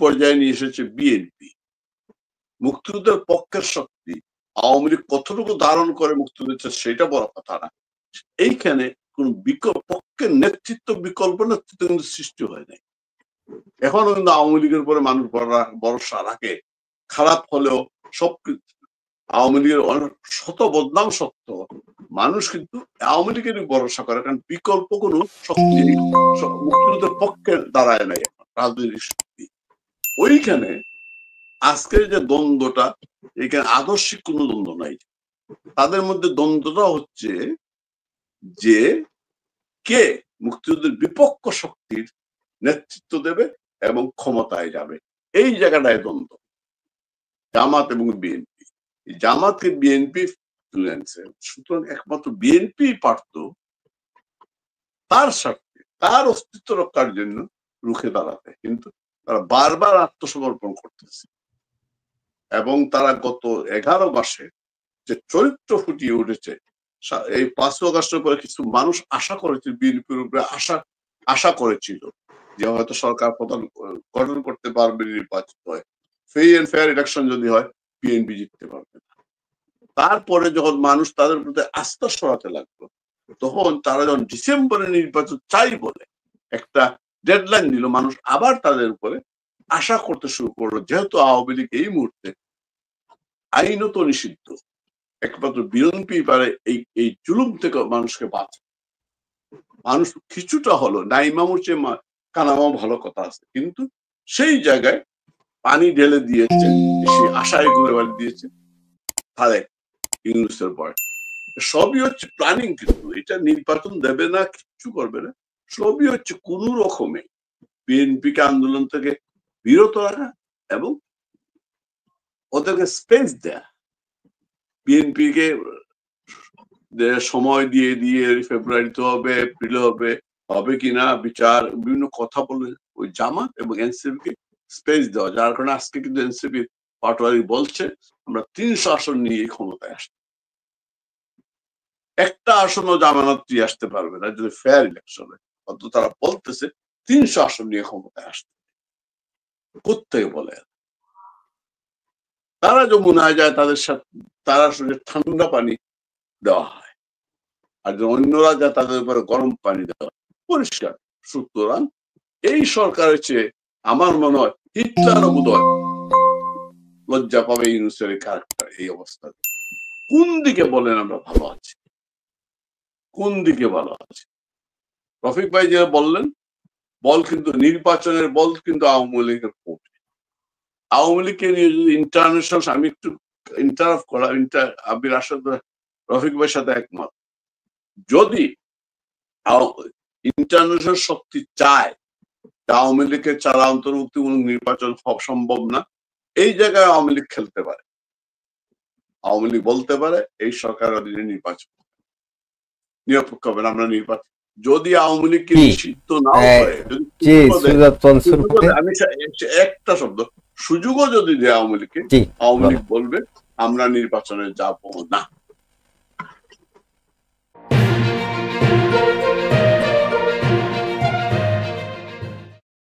পর্যায়ে নিয়ে এসেছে বিএনপি। মুক্তিযুদ্ধের পক্ষের শক্তি আওয়ামী লীগ কতটুকু ধারণ করে মুক্তিযুদ্ধ সেটা বড় কথা না, এইখানে কোন পক্ষের নেতৃত্ব বিকল্প নেতৃত্ব কিন্তু সৃষ্টি হয় নাই। এখনো কিন্তু আওয়ামী লীগের উপরে মানুষ ভরসা রাখে, খারাপ হলেও সবকিছু আওয়ামী লীগের অনেক শত বদনাম সত্য মানুষ কিন্তু আওয়ামী লীগেরই ভরসা করে, কারণ বিকল্প কোন শক্তি মুক্তিযুদ্ধের পক্ষে দাঁড়ায় নাই এখন রাজনৈতিক শক্তি। ওইখানে আজকের যে দ্বন্দ্বটা, এখানে আদর্শিক কোন দ্বন্দ্ব নাই, তাদের মধ্যে দ্বন্দ্বটা হচ্ছে যে কে মুক্তিযুদ্ধের বিপক্ষ শক্তির নেতৃত্ব দেবে এবং ক্ষমতায় যাবে, এই জায়গাটায় দ্বন্দ্ব। জামাত এবং বিএনপি, জামাতকে বিএনপি তুলে আনছে, সুতরাং একমাত্র বিএনপি পারত তার স্বার্থে তার অস্তিত্ব রক্ষার জন্য রুখে দাঁড়াতে, কিন্তু তারা বারবার আত্মসমর্পণ করতেছে এবং তারা গত 11 মাসে যে চরিত্র ফুটিয়ে উঠেছে, এই 5 আগস্টের পরে কিছু মানুষ আশা করেছিল, বিএনপির উপরে আশা করেছিল যে হয়তো সরকার প্রধান গঠন করতে পারবে, নির্বাচিত হয়, ফ্রি এন্ড ফেয়ার ইলেকশন যদি হয় বিএনপি জিততে পারবে না। তারপরে যখন মানুষ তাদের প্রতি আস্থা সরাতে লাগলো, তখন তারা যখন ডিসেম্বরে নির্বাচন চাই বলে একটা ডেডলাইন দিল, মানুষ আবার তাদের উপরে আশা করতে শুরু করলো। যেহেতু আওয়ামী লীগ এই মুহূর্তে আইনত নিষিদ্ধ, একমাত্র বিএনপি পারে এই জুলুম থেকে মানুষকে বাঁচে। মানুষ কিছুটা হলো নাইমামুর চেয়ে কানামাও ভালো কথা আছে, কিন্তু সেই জায়গায় পানি ঢেলে দিয়েছে, সেই আশায় ঘুরে বাড়ি দিয়েছে তাদের ইংলিশের পরে। সবই হচ্ছে প্ল্যানিং, কিন্তু এটা নির্বাচন দেবে না, কিচ্ছু করবে না, সবই হচ্ছে কোন রকমে বিএনপিকে আন্দোলন থেকে বিরত রাখা এবং ওদেরকে স্পেস দেয়া। বিএনপিকে সময় দিয়ে দিয়ে ফেব্রুয়ারিতে হবে, এপ্রিলে হবে, হবে কিনা বিচার, বিভিন্ন কথা বলে ওই জামাত এবং এনসিপি কে স্পেস দেওয়া, যার কারণে আজকে কিন্তু এনসিপি পাটোয়ারি বলছে আমরা 300 আসন নিয়ে ক্ষমতায় আসতে, একটা আসনও জামানত দিয়ে আসতে পারবে না যদি ফেয়ার ইলেকশন হয়। অত তারা বলতেছে 300 আসন নিয়ে ক্ষমতায় আসতে, কোত্থেকে বলে? তারা যমুনায় যায়, তাদের সাথে তারা শুনে ঠান্ডা পানি দেওয়া হয়, আর অন্যরা যায় তাদের উপরে গরম পানি দেওয়া, পরিষ্কার। সুতরাং এই সরকারের চেয়ে আমার মনে হয় হিটলারও বোধহয় লজ্জা পাবে ইউনূসের ক্যারেক্টার এই অবস্থা। কোন দিকে বলেন আমরা ভালো আছি, কোন দিকে ভালো আছে? রফিক ভাই যে বললেন, বল কিন্তু নির্বাচনের বল কিন্তু আওয়ামী লীগের কোর্টে। আওয়ামী লীগকে নিয়ে যদি ইন্টারন্যাশনাল, আমি একটু ইন্টারাপ্ট করা, আবির আসাদ রফিক ভাইয়ের সাথে একমত, যদি ইন্টারন্যাশনাল শক্তি চায় আওয়ামী লীগের ছাড়া অন্তর্ভুক্তিমূলক নির্বাচন সম্ভব না, এই জায়গায় আওয়ামী লীগ খেলতে পারে। আওয়ামী লীগ বলতে পারে এই সরকার অধীনে নির্বাচন নিরপেক্ষ হবে না, আমরা নির্বাচন, যদি আওয়ামী লীগকে নিষিদ্ধ নাও করে, আমি একটা শব্দ সুযোগও যদি দেয় আওয়ামী লীগকে, আওয়ামী লীগ বলবে আমরা নির্বাচনে যাব না।